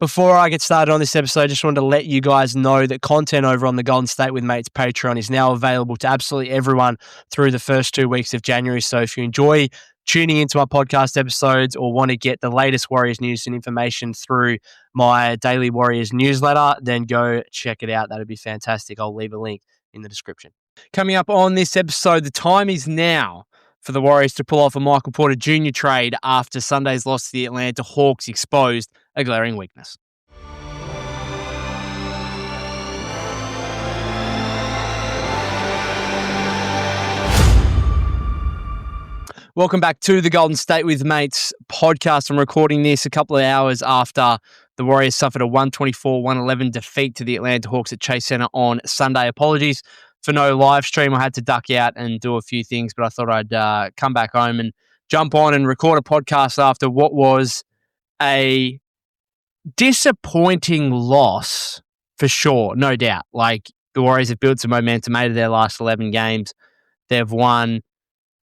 Before I get started on this episode, I just wanted to let you guys know that content over on the Golden State with Mates Patreon is now available to absolutely everyone through the first 2 weeks of January. So if you enjoy tuning into my podcast episodes or want to get the latest Warriors news and information through my daily Warriors newsletter, then go check it out. That'd be fantastic. I'll leave a link in the description. Coming up on this episode, the time is now for the Warriors to pull off a Michael Porter Jr. trade after Sunday's loss to the Atlanta Hawks exposed a glaring weakness. Welcome back to the Golden State with Mates podcast. I'm recording this a couple of hours after the Warriors suffered a 124-111 defeat to the Atlanta Hawks at Chase Center on Sunday. Apologies for no live stream. I had to duck out and do a few things, but I thought I'd come back home and jump on and record a podcast after what was a disappointing loss for sure, no doubt. Like, the Warriors have built some momentum out of their last 11 games. They've won.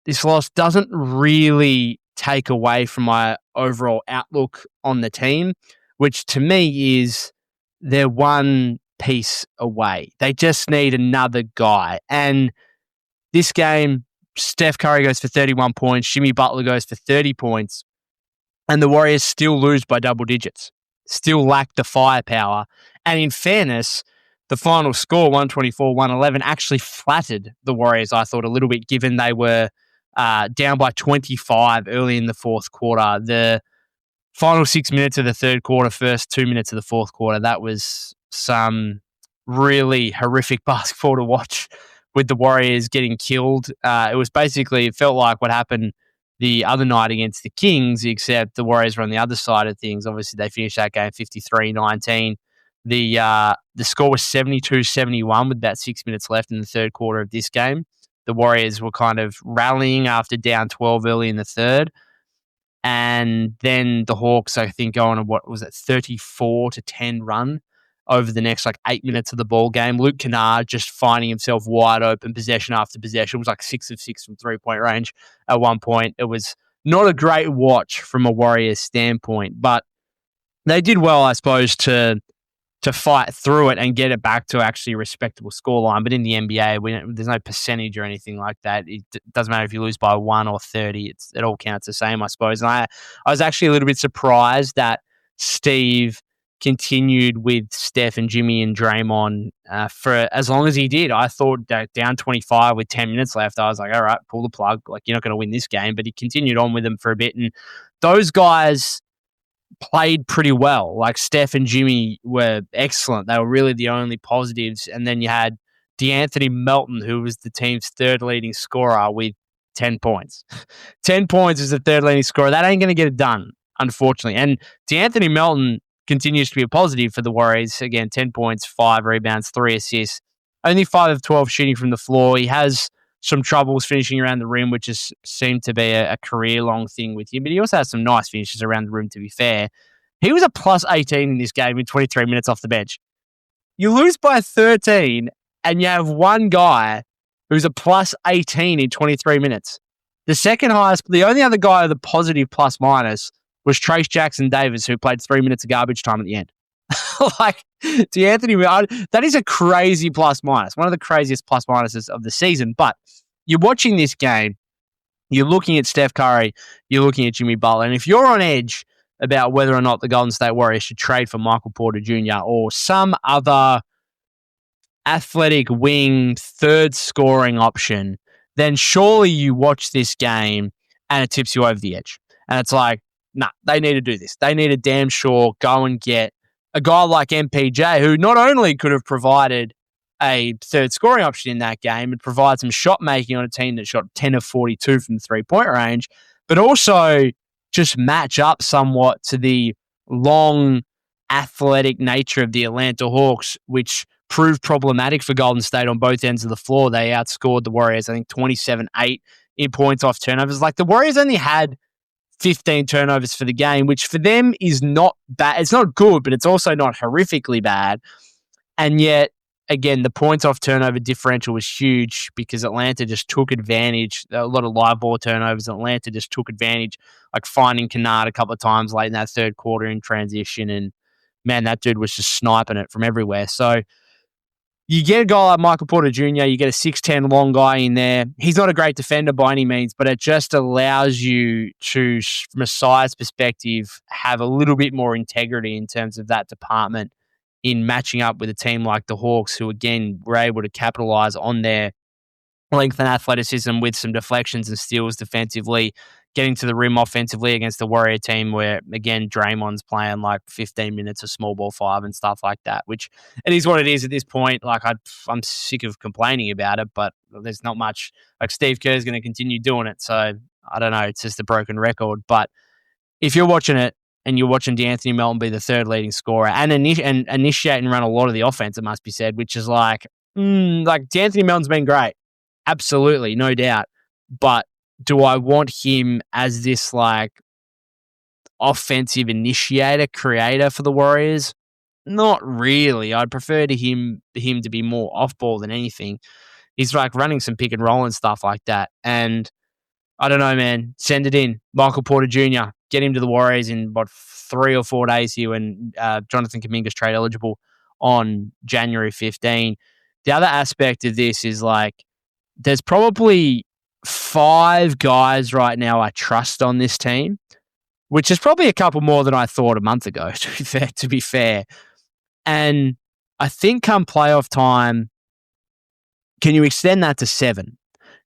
This loss doesn't really take away from my overall outlook on the team, which to me is they're one piece away. They just need another guy. And this game, Steph Curry goes for 31 points, Jimmy Butler goes for 30 points, and the Warriors still lose by double digits, still lack the firepower. And in fairness, the final score, 124-111, actually flattered the Warriors, I thought, a little bit, given they were down by 25 early in the fourth quarter. The final 6 minutes of the third quarter, first 2 minutes of the fourth quarter, that was some really horrific basketball to watch with the Warriors getting killed. It felt like what happened the other night against the Kings, except the Warriors were on the other side of things. Obviously, they finished that game 53-19. The score was 72-71 with about 6 minutes left in the third quarter of this game. The Warriors were kind of rallying after down 12 early in the third. And then the Hawks, I think, go on a, 34-10 run over the next 8 minutes of the ball game. Luke Kennard just finding himself wide open possession after possession. It was 6 of 6 from three-point range at one point. It was not a great watch from a Warriors standpoint, but they did well, I suppose, to fight through it and get it back to actually a respectable scoreline. But in the NBA, there's no percentage or anything like that. It doesn't matter if you lose by 1 or 30. It all counts the same, I suppose. And I was actually a little bit surprised that Steve continued with Steph and Jimmy and Draymond for as long as he did. I thought that down 25 with 10 minutes left, I was like, all right, pull the plug. You're not going to win this game. But he continued on with them for a bit. And those guys played pretty well. Steph and Jimmy were excellent. They were really the only positives. And then you had DeAnthony Melton, who was the team's third leading scorer with 10 points. 10 points is the third leading scorer. That ain't going to get it done, unfortunately. And DeAnthony Melton continues to be a positive for the Warriors. Again, 10 points, 5 rebounds, 3 assists. Only 5 of 12 shooting from the floor. He has some troubles finishing around the rim, which has seemed to be a career-long thing with him. But he also has some nice finishes around the rim, to be fair. He was a plus 18 in this game in 23 minutes off the bench. You lose by 13, and you have one guy who's a plus 18 in 23 minutes. The only other guy with a positive plus-minus was Trace Jackson-Davis, who played 3 minutes of garbage time at the end. DeAnthony, that is a crazy plus-minus, one of the craziest plus-minuses of the season. But you're watching this game, you're looking at Steph Curry, you're looking at Jimmy Butler, and if you're on edge about whether or not the Golden State Warriors should trade for Michael Porter Jr. or some other athletic wing third scoring option, then surely you watch this game and it tips you over the edge. And it's like, nah, they need to do this. They need to damn sure go and get a guy like MPJ, who not only could have provided a third scoring option in that game and provide some shot making on a team that shot 10 of 42 from the 3-point range, but also just match up somewhat to the long athletic nature of the Atlanta Hawks, which proved problematic for Golden State on both ends of the floor. They outscored the Warriors, I think, 27-8 in points off turnovers. The Warriors only had 15 turnovers for the game, which for them is not bad. It's not good, but it's also not horrifically bad. And yet, again, the points off turnover differential was huge because Atlanta just took advantage. A lot of live ball turnovers. Atlanta just took advantage, finding Kennard a couple of times late in that third quarter in transition and man, that dude was just sniping it from everywhere. So you get a guy like Michael Porter Jr., you get a 6'10" long guy in there. He's not a great defender by any means, but it just allows you to, from a size perspective, have a little bit more integrity in terms of that department in matching up with a team like the Hawks, who, again, were able to capitalize on their length and athleticism with some deflections and steals defensively, getting to the rim offensively against the Warrior team where, again, Draymond's playing like 15 minutes of small ball five and stuff like that, which it is what it is at this point. Like, I'm sick of complaining about it, but there's not much. Like, Steve Kerr's going to continue doing it, so I don't know. It's just a broken record. But if you're watching it and you're watching DeAnthony Melton be the third leading scorer and initiate and run a lot of the offense, it must be said, which is like DeAnthony Melton's been great. Absolutely, no doubt. But do I want him as this like offensive initiator, creator for the Warriors? Not really. I'd prefer to him to be more off ball than anything. He's like running some pick and roll and stuff like that. And I don't know, man. Send it in. Michael Porter Jr. Get him to the Warriors in about 3 or 4 days here when Jonathan Kuminga's trade eligible on January 15. The other aspect of this is like there's probably 5 guys right now I trust on this team, which is probably a couple more than I thought a month ago, to be fair. And I think come playoff time, can you extend that to 7?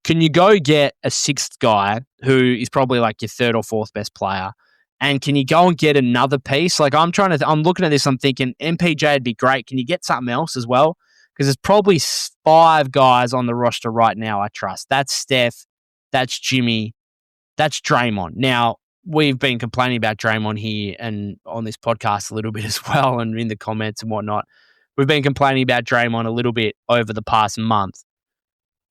Can you go get a 6th guy who is probably like your 3rd or 4th best player? And can you go and get another piece? Like I'm looking at this, I'm thinking MPJ would be great. Can you get something else as well? Because there's probably 5 guys on the roster right now I trust. That's Steph, that's Jimmy, that's Draymond. Now, we've been complaining about Draymond here and on this podcast a little bit as well and in the comments and whatnot. We've been complaining about Draymond a little bit over the past month.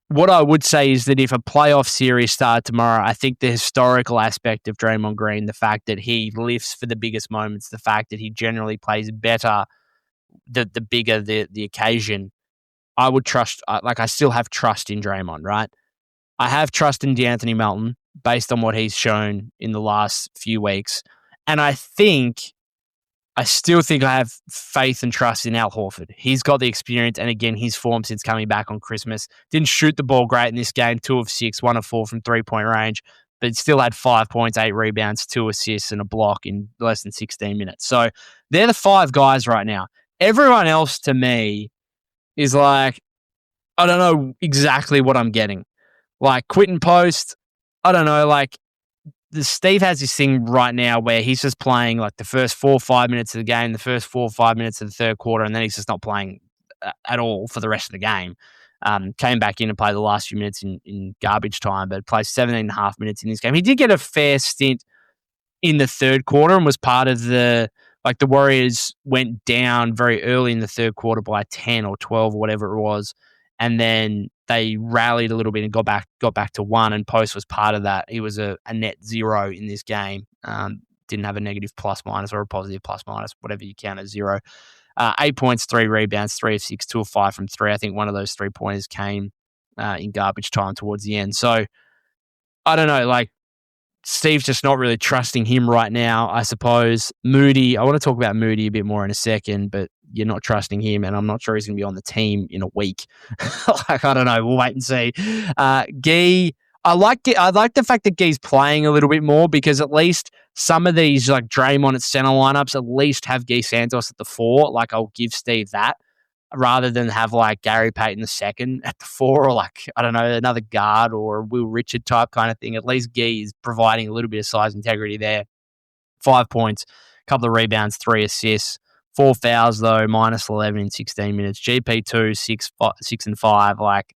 What I would say is that if a playoff series started tomorrow, I think the historical aspect of Draymond Green, the fact that he lifts for the biggest moments, the fact that he generally plays better the bigger the occasion, I would trust. I still have trust in Draymond, right? I have trust in DeAnthony Melton based on what he's shown in the last few weeks. And I still think I have faith and trust in Al Horford. He's got the experience, and again, his form since coming back on Christmas. Didn't shoot the ball great in this game, 2 of 6, 1 of 4 from three-point range, but still had 5 points, 8 rebounds, 2 assists, and a block in less than 16 minutes. So they're the 5 guys right now. Everyone else, to me, is like, I don't know exactly what I'm getting. Like Quentin Post, I don't know, like Steve has this thing right now where he's just playing like the first 4 or 5 minutes of the game, the first 4 or 5 minutes of the third quarter, and then he's just not playing at all for the rest of the game. Came back in and played the last few minutes in garbage time, but played 17 and a half minutes in this game. He did get a fair stint in the third quarter and was part of the Warriors went down very early in the third quarter by 10 or 12 or whatever it was. And then they rallied a little bit and got back to 1, and Post was part of that. He was a net 0 in this game. Didn't have a negative plus minus or a positive plus minus, whatever you count as 0. 8 points, 3 rebounds, 3 of 6, 2 of 5 from 3. I think one of those 3-pointers came in garbage time towards the end. So I don't know, like Steve's just not really trusting him right now, I suppose. Moody, I want to talk about Moody a bit more in a second, but you're not trusting him, and I'm not sure he's going to be on the team in a week. I don't know. We'll wait and see. Gee, I like the fact that Gee's playing a little bit more because at least some of these like Draymond at center lineups at least have Gee Santos at the 4. Like I'll give Steve that rather than have like Gary Payton II at the 4 or like, I don't know, another guard or a Will Richard type kind of thing. At least Gee is providing a little bit of size integrity there. 5 points, a couple of rebounds, 3 assists. 4 fouls, though, minus 11 in 16 minutes. GP2, 6 and 5. Like,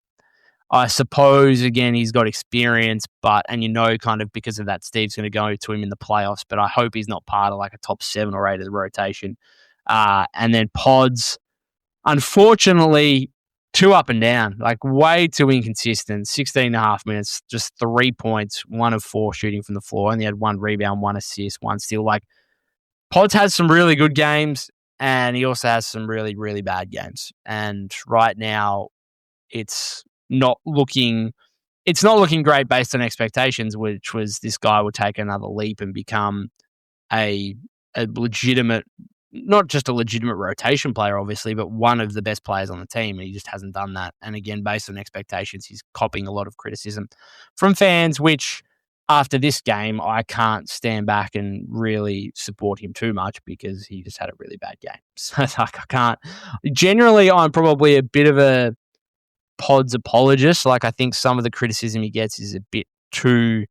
I suppose, again, he's got experience, and kind of because of that, Steve's going to go to him in the playoffs, but I hope he's not part of like a top 7 or 8 of the rotation. And then Pods, unfortunately, too up and down, like way too inconsistent. 16 and a half minutes, just 3 points, 1 of 4 shooting from the floor. Only had 1 rebound, 1 assist, 1 steal. Like, Pods has some really good games, and he also has some really, really bad games. And right now, it's not looking great based on expectations, which was this guy would take another leap and become a legitimate not just a legitimate rotation player, obviously, but one of the best players on the team, and he just hasn't done that. And again, based on expectations, he's copping a lot of criticism from fans, which after this game, I can't stand back and really support him too much because he just had a really bad game. So it's like I can't. Generally, I'm probably a bit of a Pods apologist. Like I think some of the criticism he gets is a bit too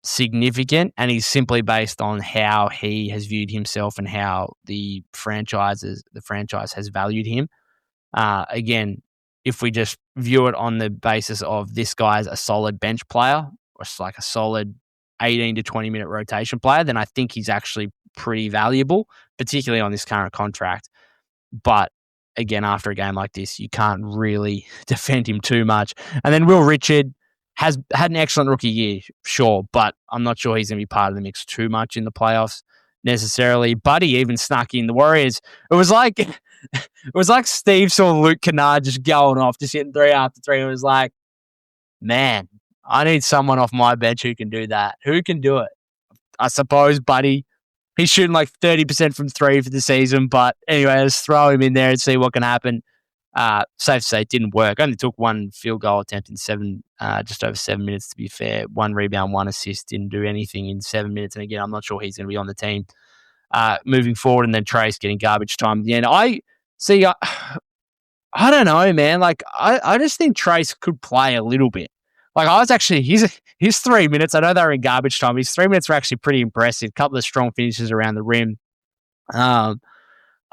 significant, and he's simply based on how he has viewed himself and how the franchise has valued him. Again, if we just view it on the basis of this guy's a solid bench player, or it's like a solid 18 to 20 minute rotation player, then I think he's actually pretty valuable, particularly on this current contract. But again, after a game like this, you can't really defend him too much. And then Will Richard has had an excellent rookie year, sure, but I'm not sure he's going to be part of the mix too much in the playoffs necessarily. Buddy even snuck in the Warriors. It was like Steve saw Luke Kennard just going off, just hitting 3 after 3. It was like, man, I need someone off my bench who can do that. Who can do it? I suppose Buddy. He's shooting like 30% from 3 for the season, but anyway, let's throw him in there and see what can happen. Safe to say it didn't work. Only took 1 field goal attempt in just over 7 minutes, to be fair. 1 rebound, 1 assist, didn't do anything in 7 minutes. And again, I'm not sure he's going to be on the team moving forward. And then Trace getting garbage time at the end. I don't know, man. Like, I just think Trace could play a little bit. Like, I was actually, his 3 minutes, I know they were in garbage time. His 3 minutes were actually pretty impressive. A couple of strong finishes around the rim. I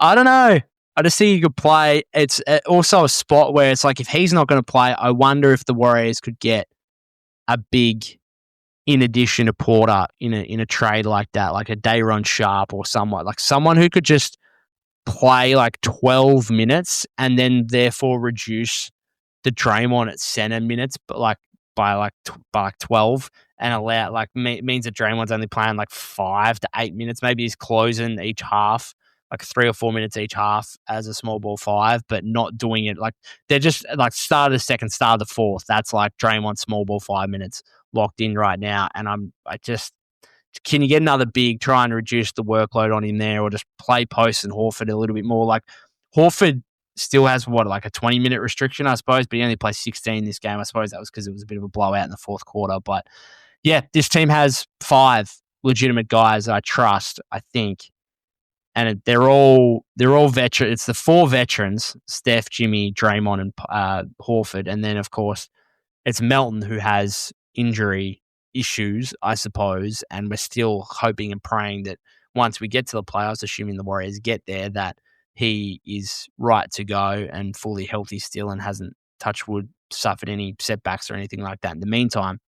don't know. I just think he could play. It's also a spot where it's like, if he's not going to play, I wonder if the Warriors could get a big, in addition to Porter, in a trade like that, like a Dayron Sharp or someone, like someone who could just play like 12 minutes and then therefore reduce the Draymond at center minutes, but by 12, and allow means that Draymond's only playing like 5 to 8 minutes. Maybe he's closing each half, like 3 or 4 minutes each half as a small ball 5, but not doing it like they're just like start of the second, start of the fourth. That's like Draymond small ball 5 minutes locked in right now. And can you get another big, try and reduce the workload on him there, or just play post and Horford a little bit more? Like Horford still has like a 20-minute restriction, I suppose, but he only plays 16 this game. I suppose that was because it was a bit of a blowout in the fourth quarter. But yeah, this team has 5 legitimate guys that I trust, I think. And they're all veterans. It's the 4 veterans: Steph, Jimmy, Draymond, and Horford. And then, of course, it's Melton who has injury issues, I suppose. And we're still hoping and praying that once we get to the playoffs, assuming the Warriors get there, that he is right to go and fully healthy still and hasn't, touch wood, suffered any setbacks or anything like that in the meantime.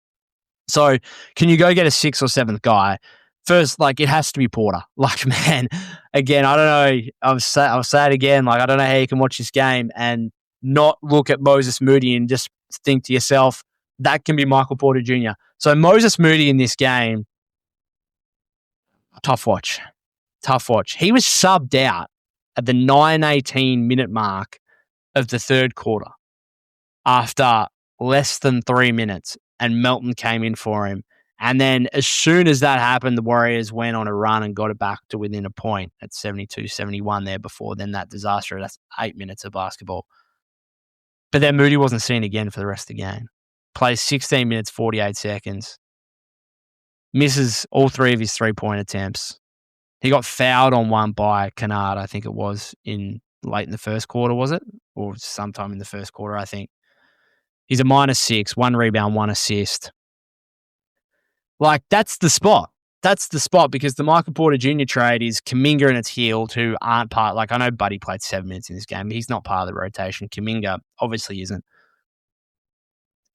So can you go get a 6th or 7th guy? First, like, it has to be Porter. Like, man, again, I don't know. I'll say it again. Like, I don't know how you can watch this game and not look at Moses Moody and just think to yourself, that can be Michael Porter Jr. So Moses Moody in this game, tough watch. He was subbed out at the 9:18 minute mark of the third quarter after less than 3 minutes, and Melton came in for him. And then as soon as that happened, the Warriors went on a run and got it back to within a point at 72-71 there before then that disaster. That's 8 minutes of basketball. But then Moody wasn't seen again for the rest of the game. Plays 16 minutes, 48 seconds. Misses all 3 of his 3-point attempts. He got fouled on one by Kennard, I think it was, late in the first quarter, was it? Or sometime in the first quarter, I think. He's a -6, 1 rebound, 1 assist. Like, that's the spot. That's the spot, because the Michael Porter Jr. trade is Kuminga and its Hield, who aren't part. Like, I know Buddy played 7 minutes in this game, but he's not part of the rotation. Kuminga obviously isn't.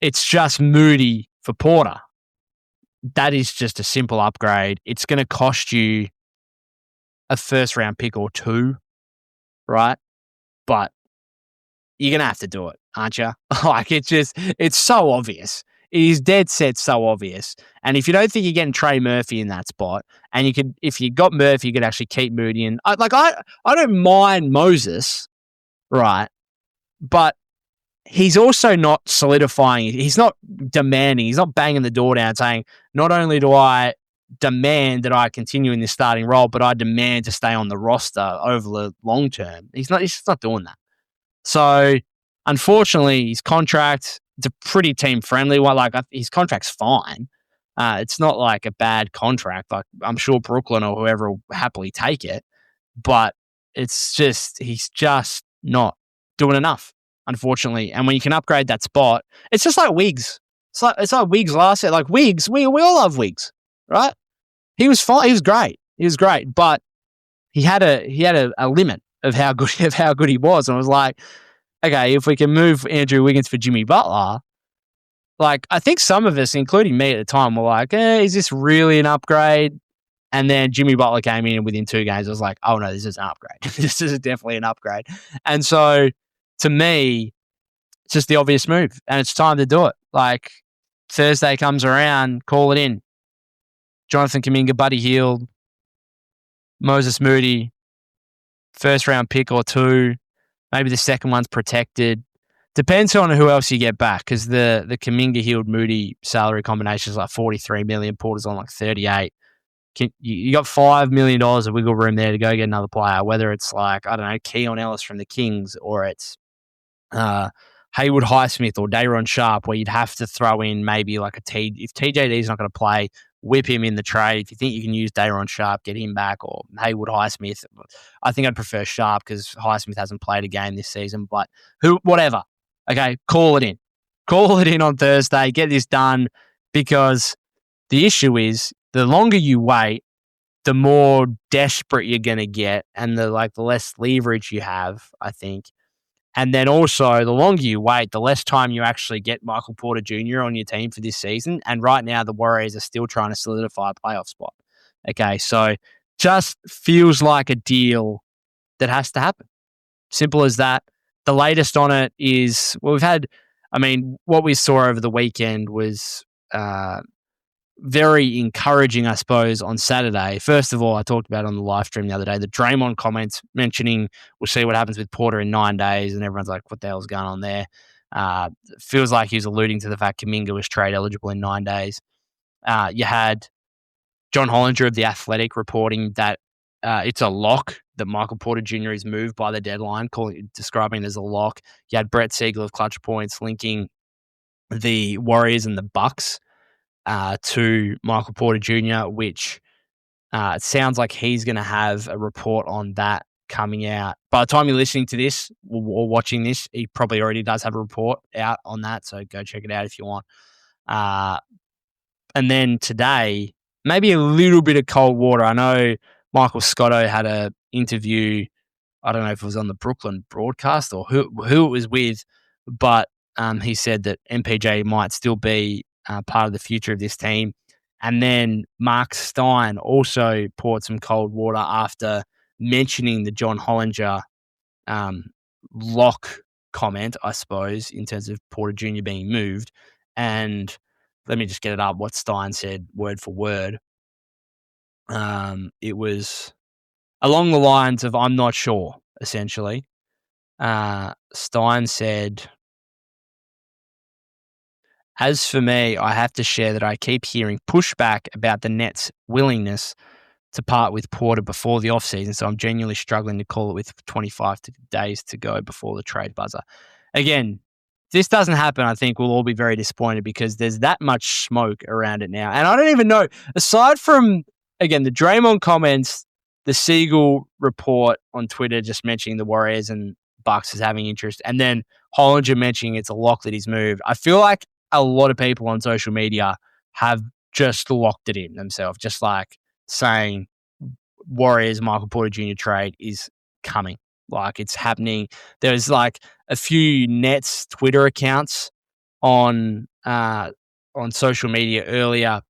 It's just Moody for Porter. That is just a simple upgrade. It's going to cost you a first-round pick or 2, right? But you're going to have to do it, aren't you? Like, it's so obvious. It is dead set so obvious. And if you don't think you're getting Trey Murphy in that spot, and if you got Murphy, you could actually keep Moody in. I don't mind Moses, right? But he's also not solidifying. He's not demanding. He's not banging the door down saying, not only do I demand that I continue in this starting role, but I demand to stay on the roster over the long term. He's just not doing that. So, unfortunately, his contract, it's a pretty team-friendly one. Like, his contract's fine. It's not like a bad contract. Like, I'm sure Brooklyn or whoever will happily take it. But it's just, he's just not doing enough, unfortunately. And when you can upgrade that spot, it's just like Wiggs. It's like Wiggs last year. Like, Wiggs, we all love Wiggs, right? He was fine. He was great. But he had a limit of how good he was. And I was like, okay, if we can move Andrew Wiggins for Jimmy Butler, like, I think some of us, including me at the time, were like, is this really an upgrade? And then Jimmy Butler came in, and within 2 games, I was like, oh no, this is an upgrade. This is definitely an upgrade. And so, to me, it's just the obvious move, and it's time to do it. Like, Thursday comes around, call it in. Jonathan Kuminga, Buddy Hield, Moses Moody, first round pick or 2. Maybe the second one's protected. Depends on who else you get back, because the Kuminga, Hield, Moody salary combination is like $43 million. Porter's on like 38. You got $5 million of wiggle room there to go get another player, whether it's like, I don't know, Keon Ellis from the Kings, or it's Haywood Highsmith or Day'Ron Sharpe, where you'd have to throw in maybe like if TJD's not going to play, whip him in the trade. If you think you can use Day'Ron Sharpe, get him back, or Haywood Highsmith. I think I'd prefer Sharpe because Highsmith hasn't played a game this season, but whatever. Okay, call it in. Call it in on Thursday. Get this done, because the issue is the longer you wait, the more desperate you're going to get, and the less leverage you have, I think. And then also, the longer you wait, the less time you actually get Michael Porter Jr. on your team for this season. And right now, the Warriors are still trying to solidify a playoff spot. Okay, so just feels like a deal that has to happen. Simple as that. The latest on it is, what we saw over the weekend was very encouraging, I suppose, on Saturday. First of all, I talked about on the live stream the other day, the Draymond comments mentioning we'll see what happens with Porter in 9 days, and everyone's like, what the hell's going on there? Feels like he was alluding to the fact Kuminga was trade eligible in 9 days. You had John Hollinger of The Athletic reporting that it's a lock that Michael Porter Jr. is moved by the deadline, describing it as a lock. You had Brett Siegel of Clutch Points linking the Warriors and the Bucks to Michael Porter Jr., which it sounds like he's going to have a report on that coming out. By the time you're listening to this or watching this, he probably already does have a report out on that, so go check it out if you want. And then today, maybe a little bit of cold water. I know Michael Scotto had an interview, I don't know if it was on the Brooklyn broadcast or who it was with, but he said that MPJ might still be part of the future of this team. And then Mark Stein also poured some cold water after mentioning the John Hollinger lock comment, I suppose, in terms of Porter Jr. being moved. And let me just get it up, what Stein said word for word. It was along the lines of, I'm not sure, essentially. Stein said, as for me, I have to share that I keep hearing pushback about the Nets' willingness to part with Porter before the offseason, so I'm genuinely struggling to call it with 25 days to go before the trade buzzer. Again, if this doesn't happen, I think we'll all be very disappointed because there's that much smoke around it now. And I don't even know, aside from, again, the Draymond comments, the Siegel report on Twitter just mentioning the Warriors and Bucks as having interest, and then Hollinger mentioning it's a lock that he's moved, I feel like a lot of people on social media have just locked it in themselves, just like saying Warriors Michael Porter Jr. trade is coming. Like, it's happening. There's like a few Nets Twitter accounts on social media earlier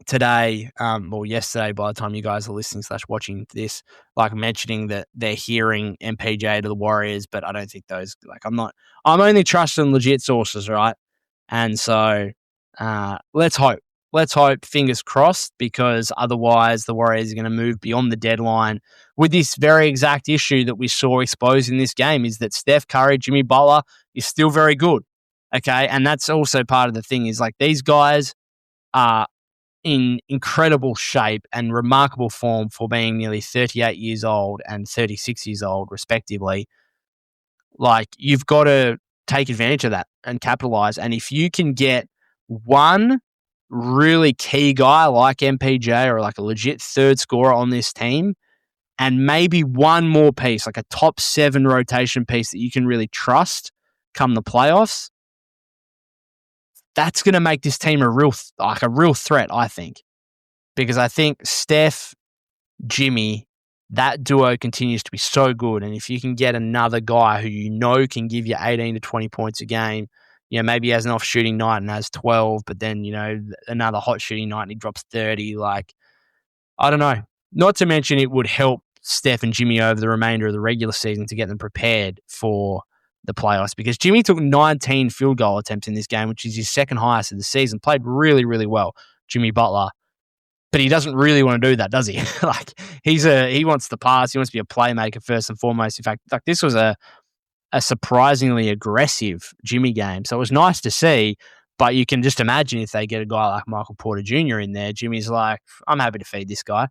today, or yesterday by the time you guys are listening / watching this, like mentioning that they're hearing MPJ to the Warriors, but I don't think those, I'm only trusting legit sources, right? And so let's hope, fingers crossed, because otherwise the Warriors are going to move beyond the deadline with this very exact issue that we saw exposed in this game, is that Steph Curry, Jimmy Butler is still very good. Okay. And that's also part of the thing, is like these guys are in incredible shape and remarkable form for being nearly 38 years old and 36 years old, respectively. Like, you've got to take advantage of that and capitalize. And if you can get one really key guy like MPJ or like a legit third scorer on this team, and maybe one more piece, like a top 7 rotation piece that you can really trust come the playoffs, that's going to make this team a real threat, I think. Because I think Steph, Jimmy, that duo continues to be so good. And if you can get another guy who you know can give you 18 to 20 points a game, maybe he has an off shooting night and has 12, but then, another hot shooting night and he drops 30. Like, I don't know. Not to mention it would help Steph and Jimmy over the remainder of the regular season to get them prepared for the playoffs, because Jimmy took 19 field goal attempts in this game, which is his second highest of the season. Played really, really well, Jimmy Butler. But he doesn't really want to do that, does he? Like, he wants to pass. He wants to be a playmaker first and foremost. In fact, like, this was a surprisingly aggressive Jimmy game. So it was nice to see, but you can just imagine if they get a guy like Michael Porter Jr. in there, Jimmy's like, I'm happy to feed this guy.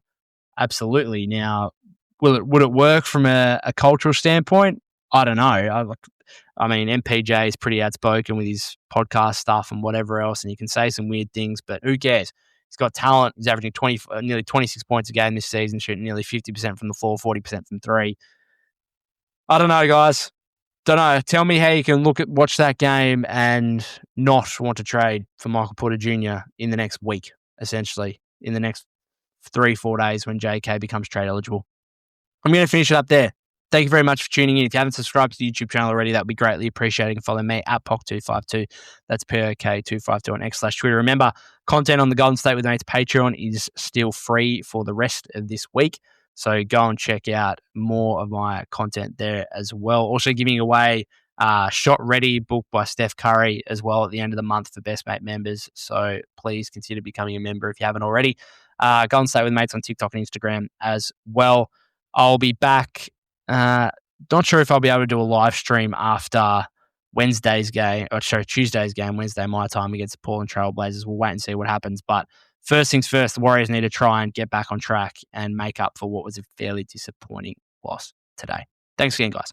Absolutely. Now, would it work from a cultural standpoint? I don't know. I mean, MPJ is pretty outspoken with his podcast stuff and whatever else, and he can say some weird things, but who cares? He's got talent. He's averaging nearly 26 points a game this season, shooting nearly 50% from the floor, 40% from three. I don't know, guys. Don't know. Tell me how you can watch that game and not want to trade for Michael Porter Jr. in the next week, essentially, in the next 3-4 days when JK becomes trade eligible. I'm going to finish it up there. Thank you very much for tuning in. If you haven't subscribed to the YouTube channel already, that would be greatly appreciated. You can follow me at POC252. That's POK252 on X/Twitter. Remember, content on the Golden State with Mates Patreon is still free for the rest of this week. So go and check out more of my content there as well. Also giving away Shot Ready, book by Steph Curry as well at the end of the month for Best Mate members. So please consider becoming a member if you haven't already. Go and stay with Mates on TikTok and Instagram as well. I'll be back. Not sure if I'll be able to do a live stream after Tuesday's game, Wednesday my time against the Portland Trail Blazers. We'll wait and see what happens. But first things first, the Warriors need to try and get back on track and make up for what was a fairly disappointing loss today. Thanks again, guys.